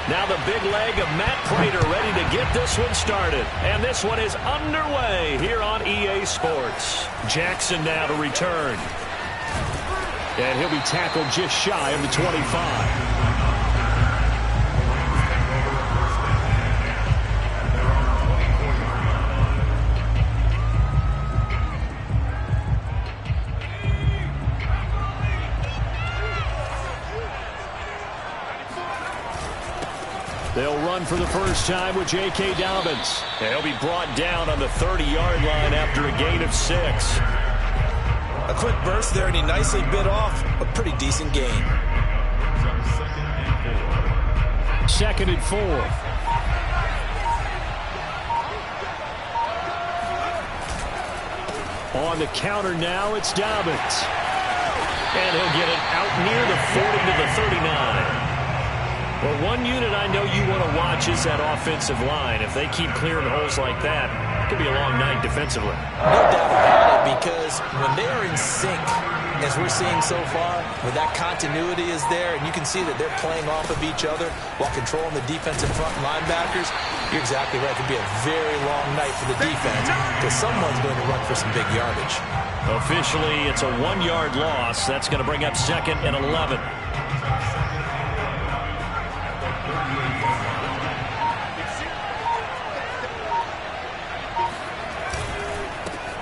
Now the big leg of Matt Prater ready to get this one started. And this one is underway here on EA Sports. Jackson now to return. And he'll be tackled just shy of the 25. They'll run for the first time with J.K. Dobbins. And he'll be brought down on the 30-yard line after a gain of 6. A quick burst there, and he nicely bit off a pretty decent gain. 2nd and 4. On the counter now, it's Dobbins. And he'll get it out near the 40 to the 39. Well, one unit I know you want to watch is that offensive line. If they keep clearing holes like that, it could be a long night defensively. No doubt about it, because when they are in sync, as we're seeing so far, when that continuity is there, and you can see that they're playing off of each other while controlling the defensive front linebackers, you're exactly right. It could be a very long night for the defense because someone's going to run for some big yardage. Officially, it's a 1-yard loss. That's going to bring up 2nd and 11.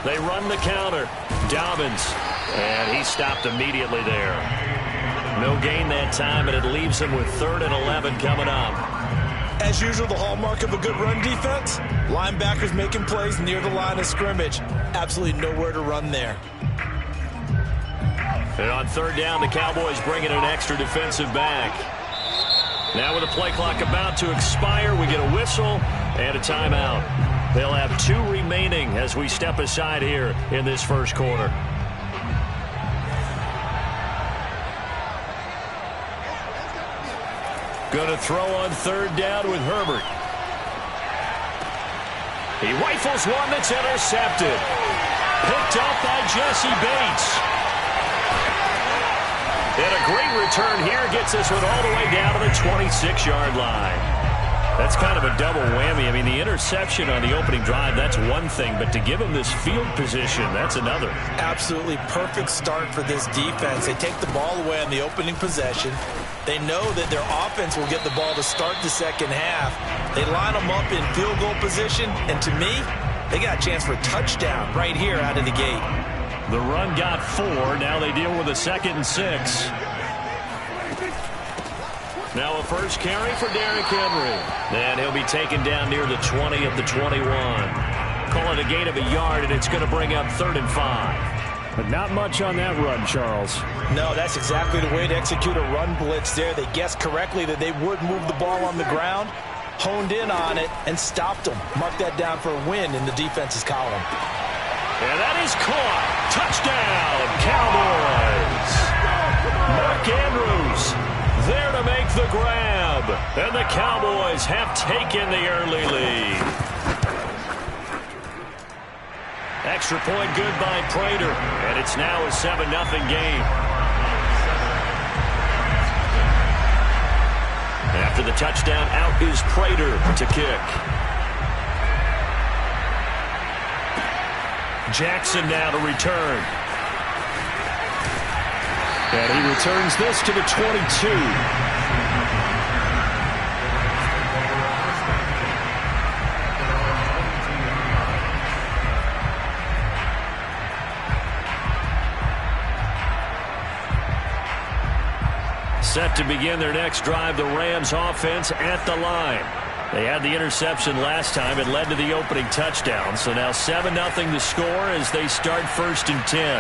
They run the counter. Dobbins. And he stopped immediately there. No gain that time, and it leaves him with 3rd and 11 coming up. As usual, the hallmark of a good run defense, linebackers making plays near the line of scrimmage. Absolutely nowhere to run there. And on 3rd down, the Cowboys bring in an extra defensive back. Now with the play clock about to expire, we get a whistle and a timeout. They'll have 2 remaining as we step aside here in this first quarter. Going to throw on 3rd down with Herbert. He rifles one that's intercepted. Picked up by Jesse Bates. And a great return here gets this one all the way down to the 26-yard line. That's kind of a double whammy. I mean, the interception on the opening drive, that's one thing. But to give him this field position, that's another. Absolutely perfect start for this defense. They take the ball away on the opening possession. They know that their offense will get the ball to start the second half. They line them up in field goal position. And to me, they got a chance for a touchdown right here out of the gate. The run got 4. Now they deal with a 2nd and 6. Now a first carry for Derrick Henry. And he'll be taken down near the 20 at the 21. Call it a gain of a yard, and it's going to bring up 3rd and 5. But not much on that run, Charles. No, that's exactly the way to execute a run blitz there. They guessed correctly that they would move the ball on the ground, honed in on it, and stopped them. Mark that down for a win in the defense's column. And that is caught. Touchdown, Cowboys. Mark Andrews there to make the grab. And the Cowboys have taken the early lead. Extra point good by Prater. And it's now a 7-0 game. After the touchdown, out is Prater to kick. Jackson now to return. And he returns this to the 22. Set to begin their next drive, the Rams offense at the line. They had the interception last time. It led to the opening touchdown. So now 7-0 the score as they start 1st and 10.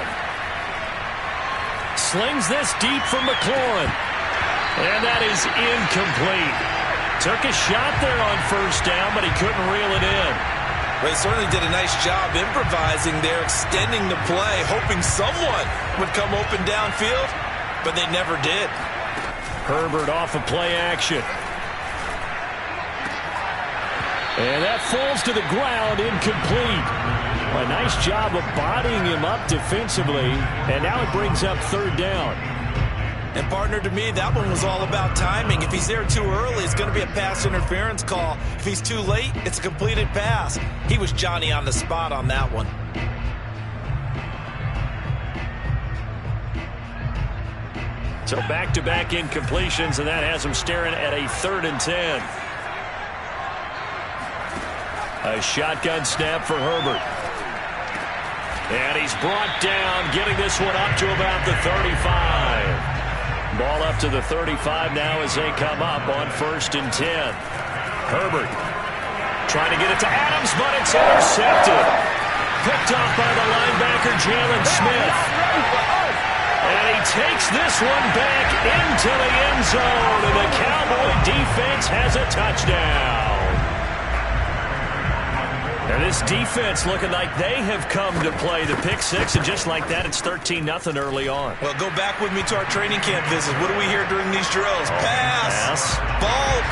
Slings this deep from McLaurin. And that is incomplete. Took a shot there on 1st down, but he couldn't reel it in. Well, he certainly did a nice job improvising there, extending the play, hoping someone would come open downfield, but they never did. Herbert off of play action. And that falls to the ground, incomplete. A nice job of bodying him up defensively, and now it brings up 3rd down. And, partner, to me, that one was all about timing. If he's there too early, it's going to be a pass interference call. If he's too late, it's a completed pass. He was Johnny on the spot on that one. So back-to-back incompletions, and that has him staring at a 3rd and 10. A shotgun snap for Herbert. And he's brought down, getting this one up to about the 35. Ball up to the 35 now as they come up on 1st and 10. Herbert trying to get it to Adams, but it's intercepted. Picked off by the linebacker, Jalen Smith. And he takes this one back into the end zone, and the Cowboy defense has a touchdown. And this defense looking like they have come to play the pick six, and just like that, it's 13-0 early on. Well, go back with me to our training camp visit. What do we hear during these drills? Pass.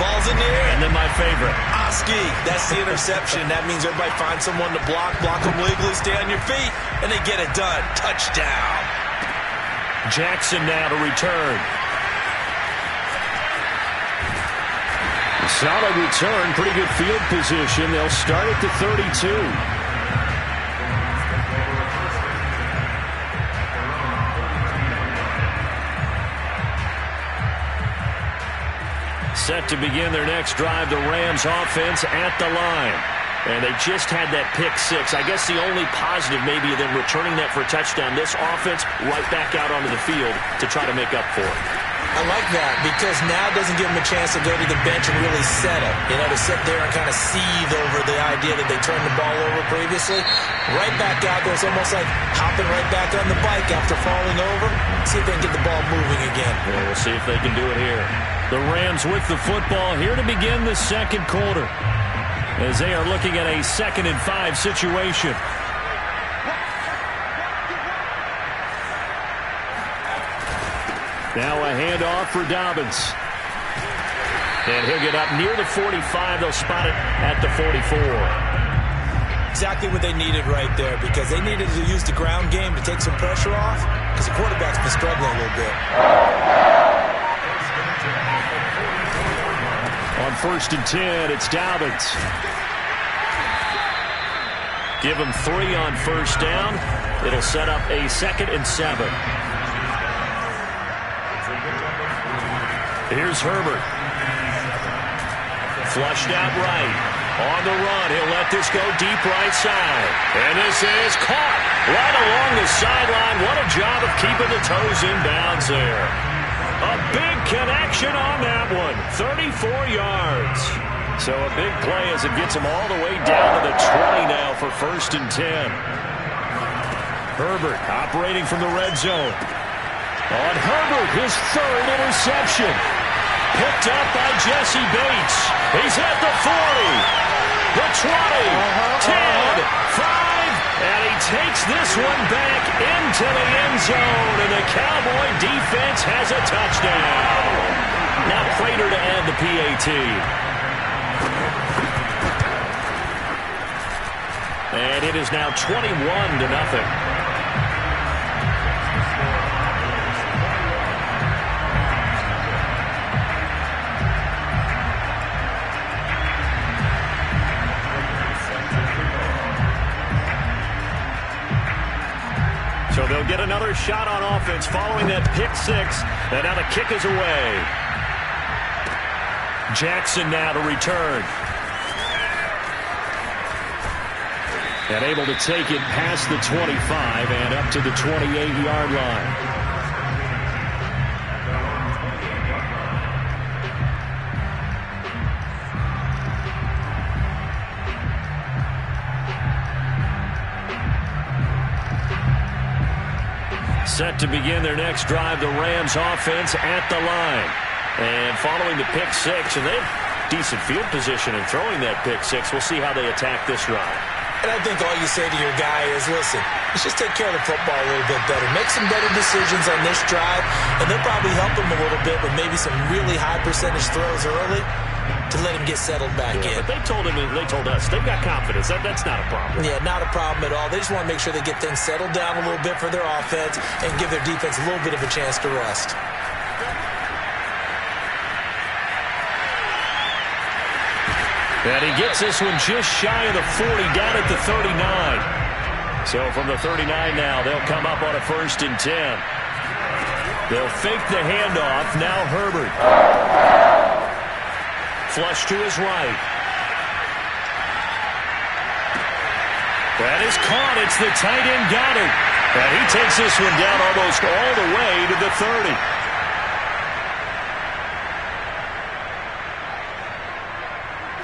Ball's in the air. And then my favorite. Oski. That's the interception. That means everybody finds someone to block them legally, stay on your feet, and they get it done. Touchdown. Jackson now to return. Solid return, pretty good field position. They'll start at the 32. Set to begin their next drive, the Rams offense at the line. And they just had that pick six. I guess the only positive maybe of them returning that for a touchdown. This offense right back out onto the field to try to make up for it. I like that because now it doesn't give them a chance to go to the bench and really settle. You know, to sit there and kind of seethe over the idea that they turned the ball over previously. Right back out there. It's almost like hopping right back on the bike after falling over. See if they can get the ball moving again. Yeah, we'll see if they can do it here. The Rams with the football here to begin the second quarter, as they are looking at a 2nd and 5 situation. Now a handoff for Dobbins. And he'll get up near the 45. They'll spot it at the 44. Exactly what they needed right there, because they needed to use the ground game to take some pressure off, because the quarterback's been struggling a little bit. On 1st and 10, it's Dobbins. Give him 3 on 1st down. It'll set up a 2nd and 7. Here's Herbert. Flushed out right. On the run, he'll let this go deep right side. And this is caught right along the sideline. What a job of keeping the toes in bounds there. A big connection on that one. 34 yards. So a big play as it gets him all the way down to the 20 now for 1st and 10. Herbert operating from the red zone. On Herbert, his 3rd interception. Picked up by Jesse Bates. He's at the 40, the 20, 10, 5, and he takes this one back into the end zone, and the Cowboy defense has a touchdown. Now Prater to add the PAT. And it is now 21-0. So they'll get another shot on offense following that pick six. And now the kick is away. Jackson now to return. And able to take it past the 25 and up to the 28-yard line. Set to begin their next drive, the Rams offense at the line. And following the pick six, and they have decent field position in throwing that pick six. We'll see how they attack this drive. And I think all you say to your guy is, listen, let's just take care of the football a little bit better. Make some better decisions on this drive, and they'll probably help him a little bit with maybe some really high percentage throws early to let him get settled back in. But they told him, they told us, they've got confidence. That's not a problem. Yeah, not a problem at all. They just want to make sure they get things settled down a little bit for their offense and give their defense a little bit of a chance to rest. And he gets this one just shy of the 40, down at the 39. So from the 39 now, they'll come up on a 1st and 10. They'll fake the handoff. Now Herbert. Flush to his right. That is caught. It's the tight end Goddard. And he takes this one down almost all the way to the 30.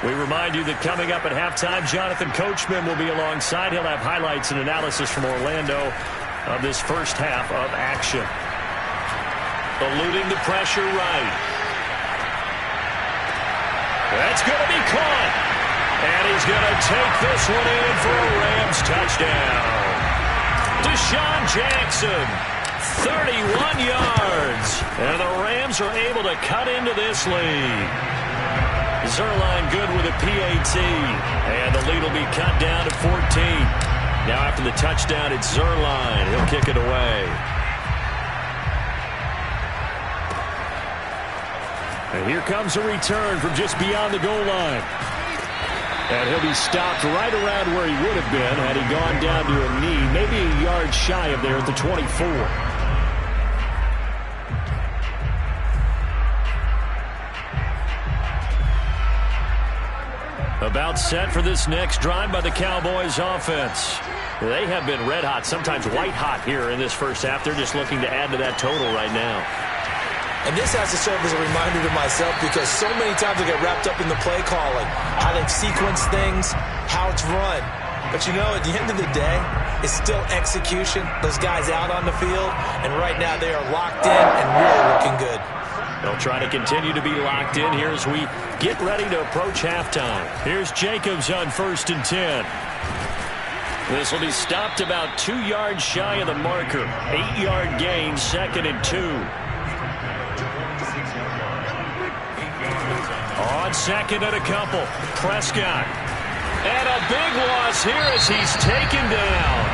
We remind you that coming up at halftime, Jonathan Coachman will be alongside. He'll have highlights and analysis from Orlando of this first half of action. Eluding the pressure right. That's going to be caught. And he's going to take this one in for a Rams touchdown. Deshaun Jackson, 31 yards. And the Rams are able to cut into this lead. Zerline good with a PAT. And the lead will be cut down to 14. Now after the touchdown, it's Zerline. He'll kick it away. And here comes a return from just beyond the goal line. And he'll be stopped right around where he would have been had he gone down to a knee, maybe a yard shy of there at the 24. About set for this next drive by the Cowboys offense. They have been red hot, sometimes white hot here in this first half. They're just looking to add to that total right now. And this has to serve as a reminder to myself because so many times I get wrapped up in the play calling, how they've sequenced things, how it's run. But, you know, at the end of the day, it's still execution. Those guys out on the field, and right now they are locked in and really looking good. They'll try to continue to be locked in here as we get ready to approach halftime. Here's Jacobs on 1st and 10. This will be stopped about 2 yards shy of the marker. 8-yard gain, 2nd and 2. On 2nd and a couple, Prescott. And a big loss here as he's taken down.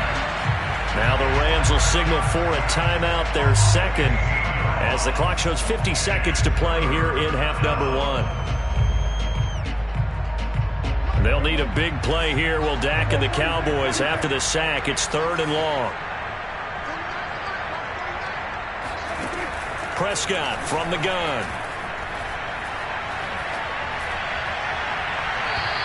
Now the Rams will signal for a timeout, their second, as the clock shows 50 seconds to play here in half number 1. They'll need a big play here, will Dak and the Cowboys after the sack. It's 3rd and long. Prescott from the gun.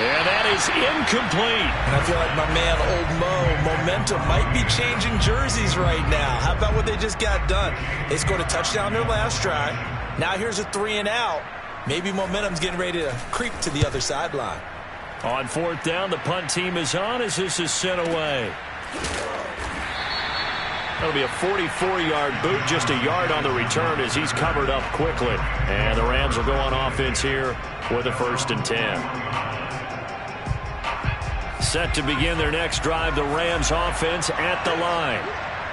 And that is incomplete. And I feel like my man, Old Mo, momentum might be changing jerseys right now. How about what they just got done? They scored a touchdown their last drive. Now here's a 3 and out. Maybe momentum's getting ready to creep to the other sideline. On 4th down, the punt team is on as this is sent away. That'll be a 44-yard boot, just a yard on the return as he's covered up quickly. And the Rams will go on offense here with a 1st and 10. Set to begin their next drive, the Rams offense at the line.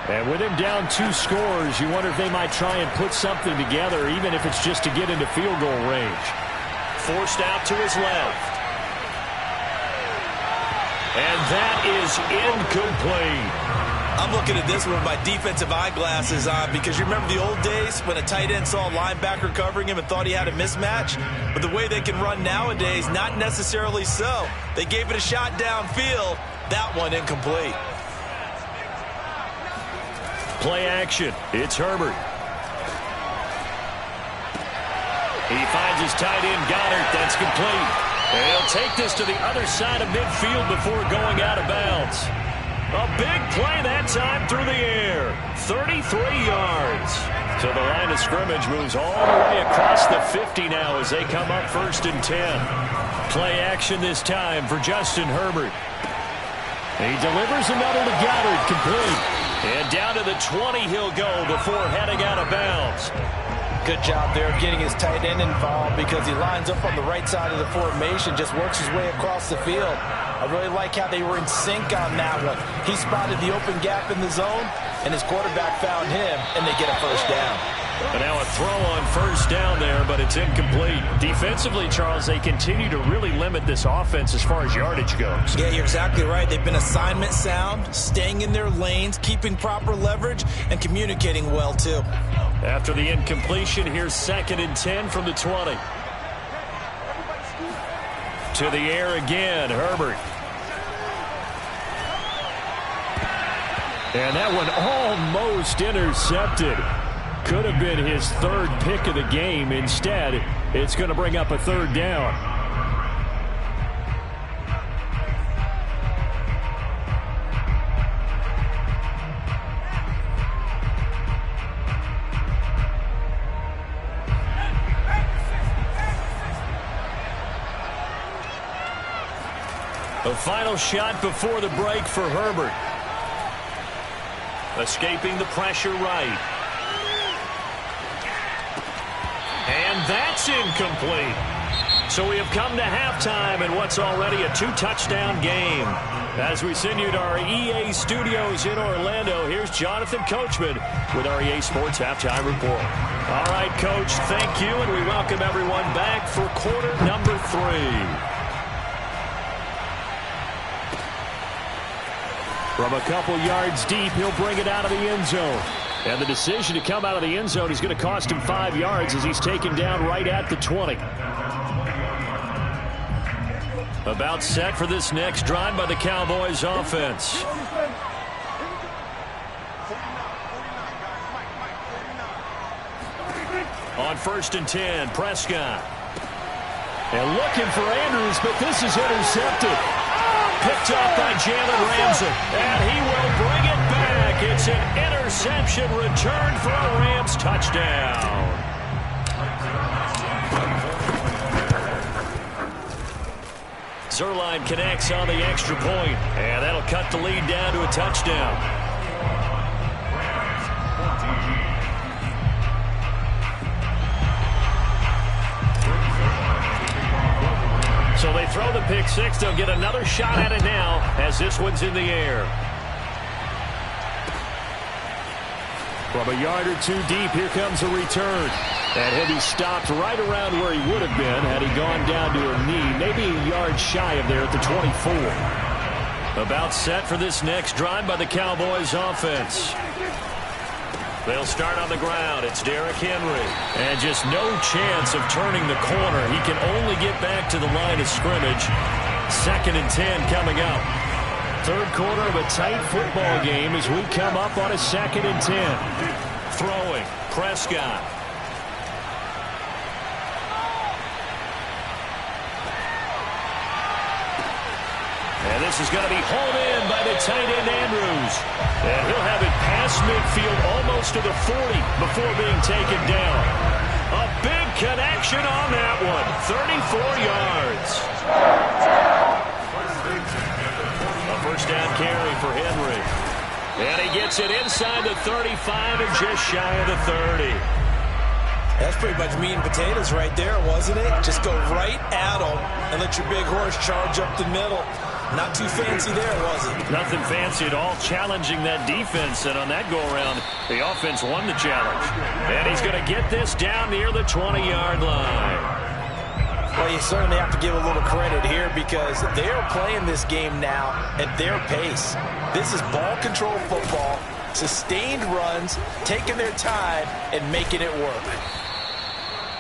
And with him down 2 scores, you wonder if they might try and put something together, even if it's just to get into field goal range. Forced out to his left. And that is incomplete. I'm looking at this with my defensive eyeglasses on because you remember the old days when a tight end saw a linebacker covering him and thought he had a mismatch? But the way they can run nowadays, not necessarily so. They gave it a shot downfield. That one incomplete. Play action. It's Herbert. He finds his tight end Goddard. That's complete. And he'll take this to the other side of midfield before going out of bounds. A big play that time through the air. 33 yards. So the line of scrimmage moves all the way across the 50 now as they come up 1st and 10. Play action this time for Justin Herbert. He delivers another to Goddard, complete. And down to the 20 he'll go before heading out of bounds. Good job there getting his tight end involved because he lines up on the right side of the formation, just works his way across the field. I really like how they were in sync on that one. He spotted the open gap in the zone, and his quarterback found him, and they get a 1st down. And now a throw on 1st down there, but it's incomplete. Defensively, Charles, they continue to really limit this offense as far as yardage goes. Yeah, you're exactly right. They've been assignment sound, staying in their lanes, keeping proper leverage, and communicating well, too. After the incompletion, here's 2nd and 10 from the 20. To the air again, Herbert. And that one almost intercepted. Could have been his third pick of the game. Instead, it's going to bring up a third down. A final shot before the break for Herbert. Escaping the pressure right. And that's incomplete. So we have come to halftime in what's already a 2-touchdown game. As we send you to our EA studios in Orlando, here's Jonathan Coachman with our EA Sports Halftime Report. All right, Coach, thank you, and we welcome everyone back for quarter number 3. From a couple yards deep, he'll bring it out of the end zone. And the decision to come out of the end zone is going to cost him 5 yards as he's taken down right at the 20. About set for this next drive by the Cowboys offense. On 1st and 10, Prescott. And looking for Andrews, but this is intercepted. Picked off by Jalen Ramsey, and he will bring it back. It's an interception return for a Rams touchdown. Zerline connects on the extra point, and that'll cut the lead down to a touchdown. So they throw the pick six. They'll get another shot at it now as this one's in the air. From a yard or two deep, here comes a return. And he'll be stopped right around where he would have been had he gone down to a knee, maybe a yard shy of there at the 24. About set for this next drive by the Cowboys offense. They'll start on the ground. It's Derrick Henry. And just no chance of turning the corner. He can only get back to the line of scrimmage. 2nd and 10 coming up. Third quarter of a tight football game as we come up on a 2nd and 10. Throwing, Prescott. And this is going to be hauled in by the tight end Andrews. And he'll have it past midfield almost to the 40 before being taken down. A big connection on that one. 34 yards. A first down carry for Henry. And he gets it inside the 35 and just shy of the 30. That's pretty much meat and potatoes right there, wasn't it? Just go right at them and let your big horse charge up the middle. Not too fancy there, was it? Nothing fancy at all, challenging that defense. And on that go-around, the offense won the challenge. And he's going to get this down near the 20-yard line. Well, you certainly have to give a little credit here because they're playing this game now at their pace. This is ball control football, sustained runs, taking their time, and making it work.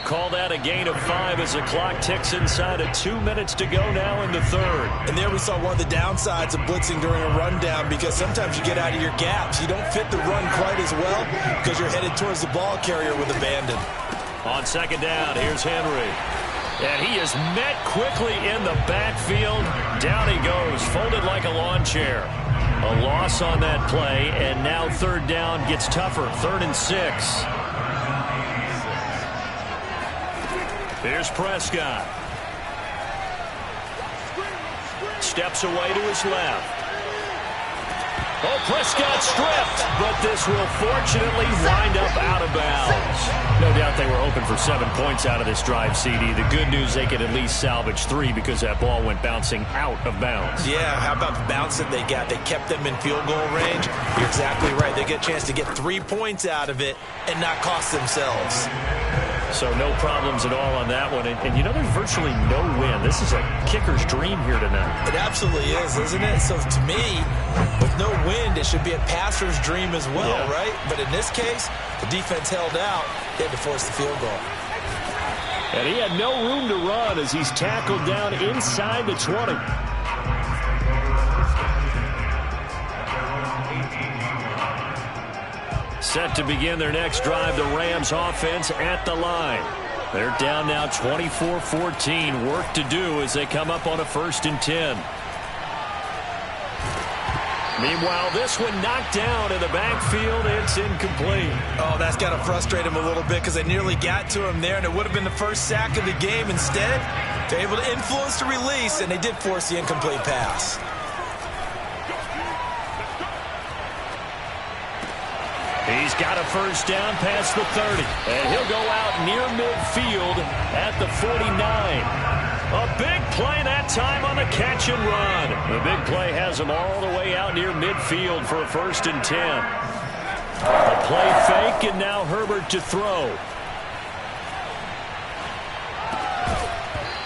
Call that a gain of 5 as the clock ticks inside of 2 minutes to go now in the third. And there we saw one of the downsides of blitzing during a rundown because sometimes you get out of your gaps. You don't fit the run quite as well because you're headed towards the ball carrier with abandon. On 2nd down, here's Henry. And he is met quickly in the backfield. Down he goes, folded like a lawn chair. A loss on that play, and now 3rd down gets tougher. 3rd and 6. Here's Prescott. Steps away to his left. Oh, Prescott stripped, but this will fortunately wind up out of bounds. No doubt they were hoping for 7 points out of this drive, CD. The good news, they could at least salvage 3 because that ball went bouncing out of bounds. Yeah, how about the bounce that they got? They kept them in field goal range. You're exactly right. They get a chance to get 3 points out of it and not cost themselves. So no problems at all on that one. And you know, there's virtually no win. This is a kicker's dream here tonight. It absolutely is, isn't it? So to me, with no wind, it should be a passer's dream as well, right? But in this case, the defense held out. They had to force the field goal. And he had no room to run as he's tackled down inside the 20. Set to begin their next drive, the Rams offense at the line. They're down now 24-14. Work to do as they come up on a 1st and 10. Meanwhile, this one knocked down in the backfield. It's incomplete. Oh, that's got to frustrate him a little bit because they nearly got to him there, and it would have been the first sack of the game. Instead, they're able to influence the release, and they did force the incomplete pass. He's got a 1st down past the 30, and he'll go out near midfield at the 49. A big play that time on the catch and run. The big play has him all the way out near midfield for a 1st and 10. A play fake, and now Herbert to throw.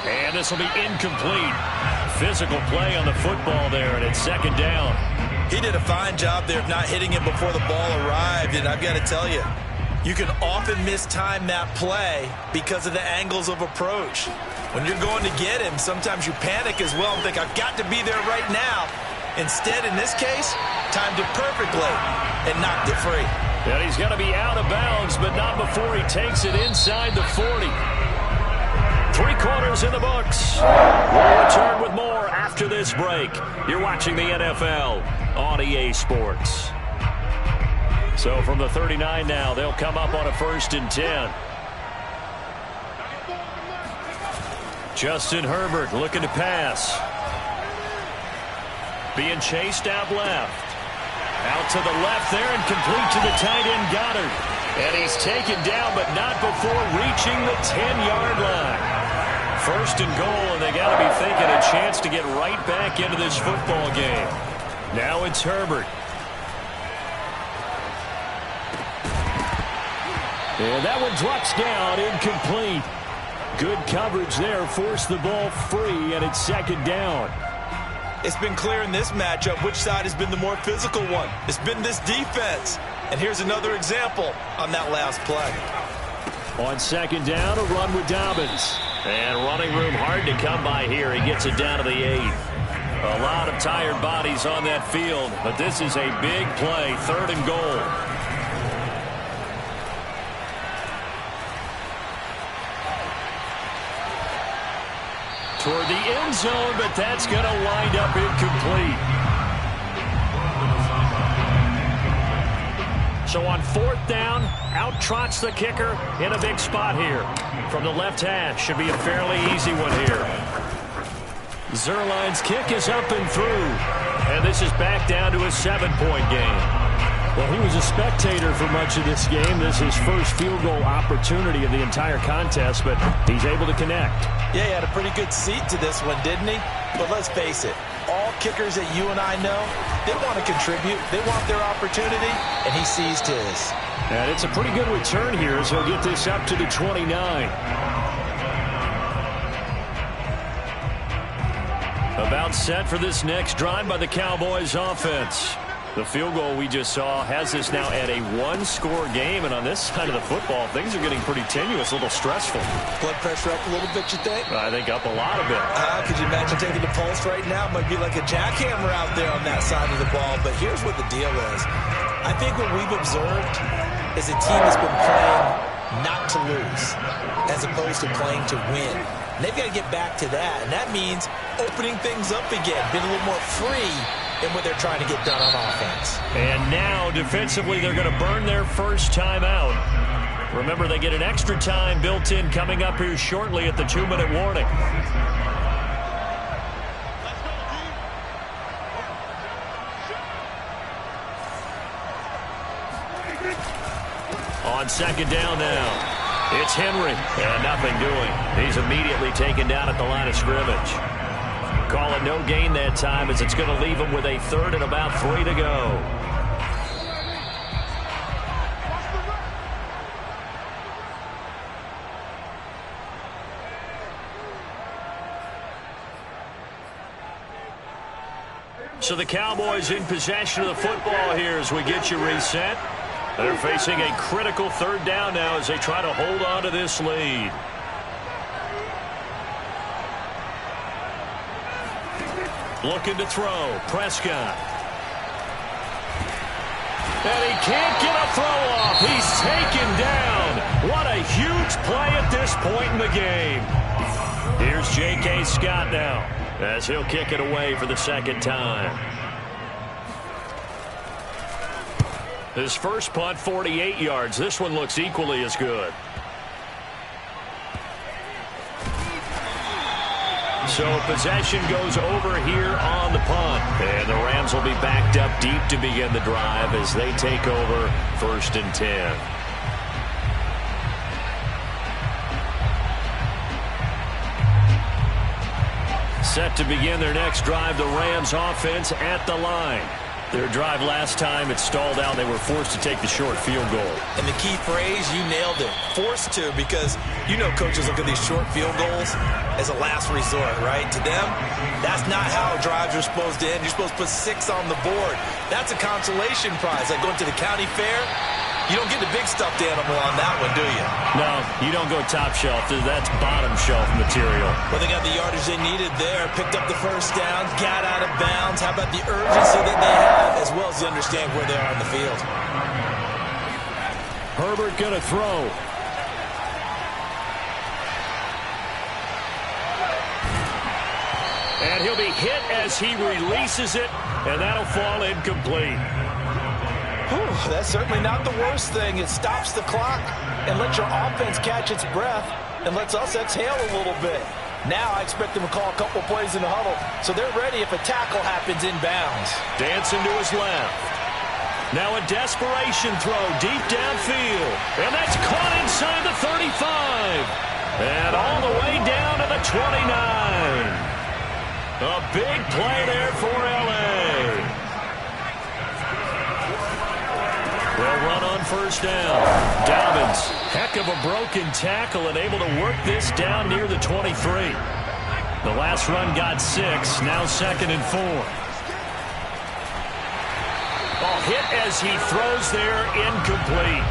And this will be incomplete. Physical play on the football there, and it's 2nd down. He did a fine job there of not hitting him before the ball arrived, and I've got to tell you, you can often mistime that play because of the angles of approach. When you're going to get him, sometimes you panic as well and think, I've got to be there right now. Instead, in this case, timed it perfectly and knocked it free. And he's going to be out of bounds, but not before he takes it inside the 40. 3 quarters in the books. We'll return with more after this break. You're watching the NFL on EA Sports. So from the 39 now, they'll come up on a 1st and 10. Justin Herbert looking to pass. Being chased out left. Out to the left there and complete to the tight end Goddard. And he's taken down, but not before reaching the 10-yard line. 1st and goal, and they got to be thinking a chance to get right back into this football game. Now it's Herbert. And that one drops down, incomplete. Good coverage there, forced the ball free, and it's 2nd down. It's been clear in this matchup which side has been the more physical one. It's been this defense. And here's another example on that last play. On 2nd down, a run with Dobbins. And running room hard to come by here. He gets it down to the 8. A lot of tired bodies on that field, but this is a big play, 3rd and goal. Toward the end zone, but that's going to wind up incomplete. So on 4th down, out trots the kicker in a big spot here. From the left hash, should be a fairly easy one here. Zerline's kick is up and through. And this is back down to a 7-point game. Well, he was a spectator for much of this game. This is his first field goal opportunity of the entire contest, but he's able to connect. Yeah, he had a pretty good seat to this one, didn't he? But let's face it, all kickers that you and I know, they want to contribute. They want their opportunity, and he seized his. And it's a pretty good return here as he'll get this up to the 29. About set for this next drive by the Cowboys offense. The field goal we just saw has us now at a 1-score game, and on this side of the football, things are getting pretty tenuous, a little stressful. Blood pressure up a little bit, you think? I think up a lot of it. Could you imagine taking the pulse right now? It might be like a jackhammer out there on that side of the ball, but here's what the deal is. I think what we've observed is a team that's been playing not to lose as opposed to playing to win. And they've got to get back to that, and that means opening things up again, being a little more free in what they're trying to get done on offense. And now, defensively, they're going to burn their first time out. Remember, they get an extra time built in coming up here shortly at the 2-minute warning. On 2nd down now, it's Henry, and nothing doing. He's immediately taken down at the line of scrimmage. Call it no gain that time as it's going to leave him with a 3rd and about 3 to go. So the Cowboys in possession of the football here as we get you reset. They're facing a critical 3rd down now as they try to hold on to this lead. Looking to throw. Prescott. And he can't get a throw off. He's taken down. What a huge play at this point in the game. Here's J.K. Scott now as he'll kick it away for the second time. His first punt, 48 yards. This one looks equally as good. So possession goes over here on the punt. And the Rams will be backed up deep to begin the drive as they take over 1st and 10. Set to begin their next drive, the Rams offense at the line. Their drive last time, it stalled out. They were forced to take the short field goal. And the key phrase, you nailed it. Forced to, because you know coaches look at these short field goals as a last resort, right? To them, that's not how drives are supposed to end. You're supposed to put 6 on the board. That's a consolation prize. Like going to the county fair, you don't get the big stuffed animal on that one, do you? No, you don't go top shelf. That's bottom shelf material. Well, they got the yardage they needed there. Picked up the first down, got out of bounds. How about the urgency that they have, as well as they understand where they are on the field? Herbert gonna throw. And he'll be hit as he releases it, and that'll fall incomplete. Whew, that's certainly not the worst thing. It stops the clock and lets your offense catch its breath and lets us exhale a little bit. Now I expect them to call a couple plays in the huddle, so they're ready if a tackle happens inbounds. Dancing to his left. Now a desperation throw deep downfield. And that's caught inside the 35. And all the way down to the 29. A big play there for L.A. They'll run on first down. Dobbins, heck of a broken tackle and able to work this down near the 23. The last run got 6, now 2nd and 4. Hit as he throws there, incomplete.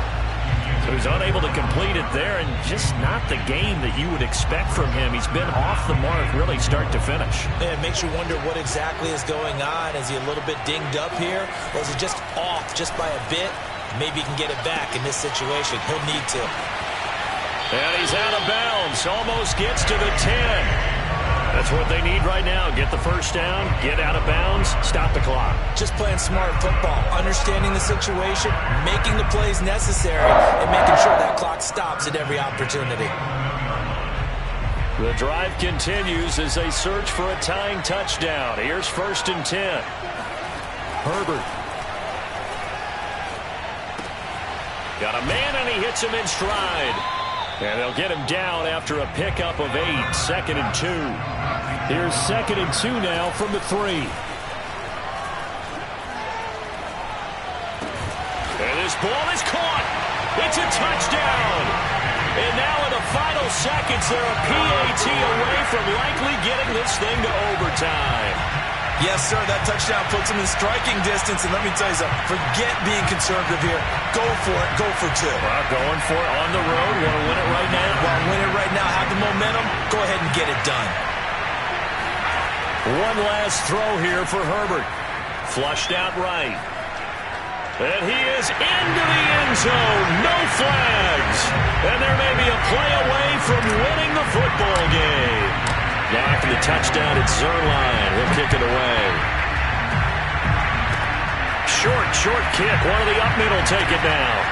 So he's unable to complete it there, and just not the game that you would expect from him. He's been off the mark really start to finish. Yeah, it makes you wonder what exactly is going on. Is he a little bit dinged up here? Or is he just off just by a bit? Maybe he can get it back in this situation. He'll need to. And he's out of bounds. Almost gets to the 10. That's what they need right now. Get the first down, get out of bounds, stop the clock. Just playing smart football, understanding the situation, making the plays necessary, and making sure that clock stops at every opportunity. The drive continues as they search for a tying touchdown. Here's 1st and 10. Herbert. Got a man, and he hits him in stride. And they'll get him down after a pickup of 8, 2nd and 2. Here's 2nd and 2 now from the 3. And this ball is caught. It's a touchdown. And now in the final seconds, they're a PAT away from likely getting this thing to overtime. Yes, sir, that touchdown puts him in striking distance. And let me tell you something, forget being conservative here. Go for it, go for 2. Well, going for it on the road. Want to win it right now? Well, win it right now, have the momentum. Go ahead and get it done. One last throw here for Herbert. Flushed out right. And he is into the end zone. No flags. And there may be a play away from winning the football game. After the touchdown at Zerline, he'll kick it away. Short kick. One of the up middle take it now.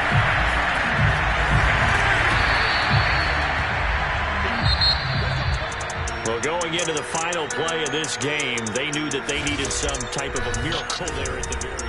Well, going into the final play of this game, they knew that they needed some type of a miracle there at the very end.